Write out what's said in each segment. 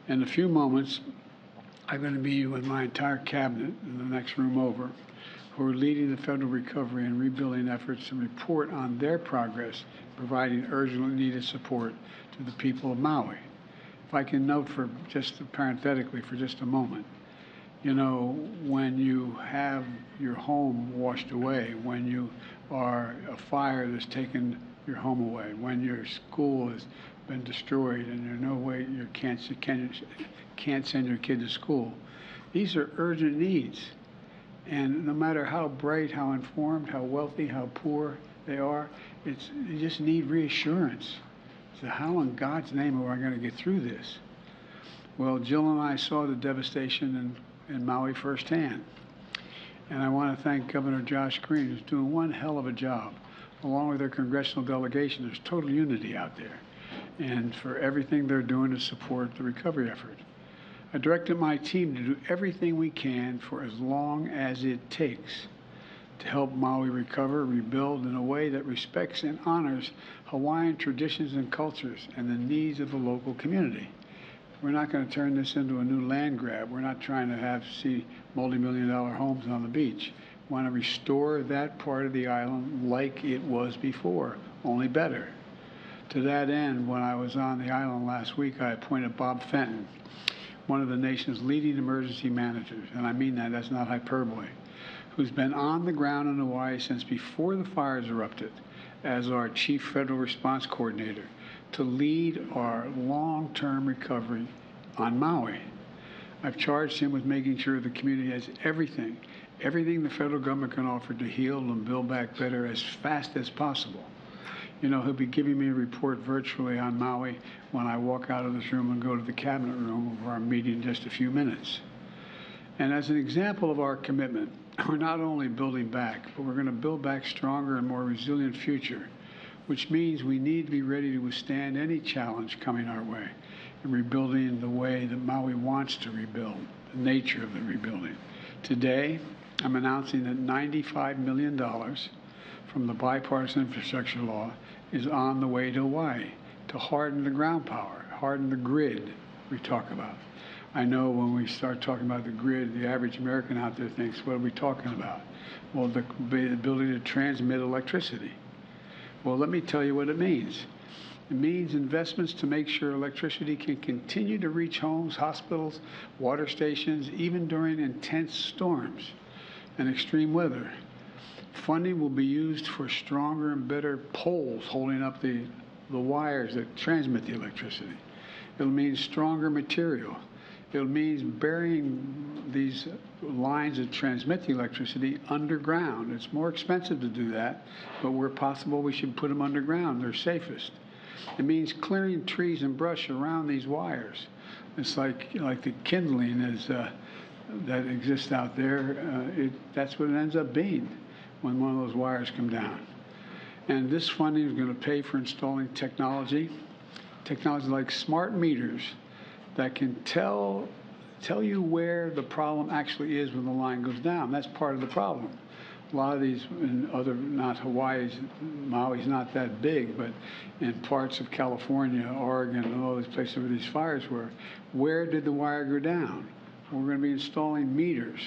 In a few moments, I'm going to be with my entire cabinet in the next room over, who are leading the federal recovery and rebuilding efforts to report on their progress, providing urgently needed support to the people of Maui. If I can note for just parenthetically for just a moment, you know, when you have your home washed away, when you are a fire that's taken your home away, when your school has been destroyed and there's no way you can't send your kid to school, these are urgent needs. And no matter how bright, how informed, how wealthy, how poor they are, you just need reassurance. So how in God's name are I going to get through this? Well, Jill and I saw the devastation in Maui firsthand. And I want to thank Governor Josh Green, who's doing one hell of a job. Along with their congressional delegation, there's total unity out there, and for everything they're doing to support the recovery effort. I directed my team to do everything we can for as long as it takes to help Maui recover, rebuild in a way that respects and honors Hawaiian traditions and cultures and the needs of the local community. We're not going to turn this into a new land grab. We're not trying to see multi-million-dollar homes on the beach. We want to restore that part of the island like it was before, only better. To that end, when I was on the island last week, I appointed Bob Fenton, one of the nation's leading emergency managers, and I mean that's not hyperbole, who's been on the ground in Hawaii since before the fires erupted as our chief federal response coordinator to lead our long-term recovery on Maui. I've charged him with making sure the community has everything the federal government can offer to heal and build back better as fast as possible. You know, he'll be giving me a report virtually on Maui when I walk out of this room and go to the cabinet room where I'm meeting in just a few minutes. And as an example of our commitment, we're not only building back, but we're going to build back stronger and more resilient future, which means we need to be ready to withstand any challenge coming our way in rebuilding the way that Maui wants to rebuild, the nature of the rebuilding. Today, I'm announcing that $95 million from the Bipartisan Infrastructure Law is on the way to Hawaii to harden the ground power, harden the grid we talk about. I know when we start talking about the grid, the average American out there thinks, what are we talking about? Well, the ability to transmit electricity. Well, let me tell you what it means. It means investments to make sure electricity can continue to reach homes, hospitals, water stations, even during intense storms and extreme weather. Funding will be used for stronger and better poles holding up the wires that transmit the electricity. It'll mean stronger material. It means burying these lines that transmit the electricity underground. It's more expensive to do that, but where possible, we should put them underground. They're safest. It means clearing trees and brush around these wires. It's like the kindling that exists out there. That's what it ends up being when one of those wires come down. And this funding is going to pay for installing technology like smart meters that can tell you where the problem actually is when the line goes down. That's part of the problem. A lot of these, in other, not Hawaii's, Maui's not that big, but in parts of California, Oregon, and all these places where these fires were, where did the wire go down? We're going to be installing meters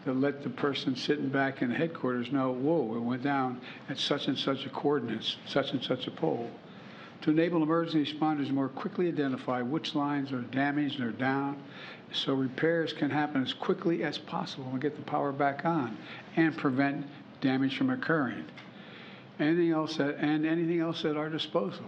to let the person sitting back in the headquarters know, whoa, it went down at such and such a coordinates, such and such a pole, to enable emergency responders to more quickly identify which lines are damaged or down so repairs can happen as quickly as possible and get the power back on and prevent damage from occurring. Anything else at our disposal.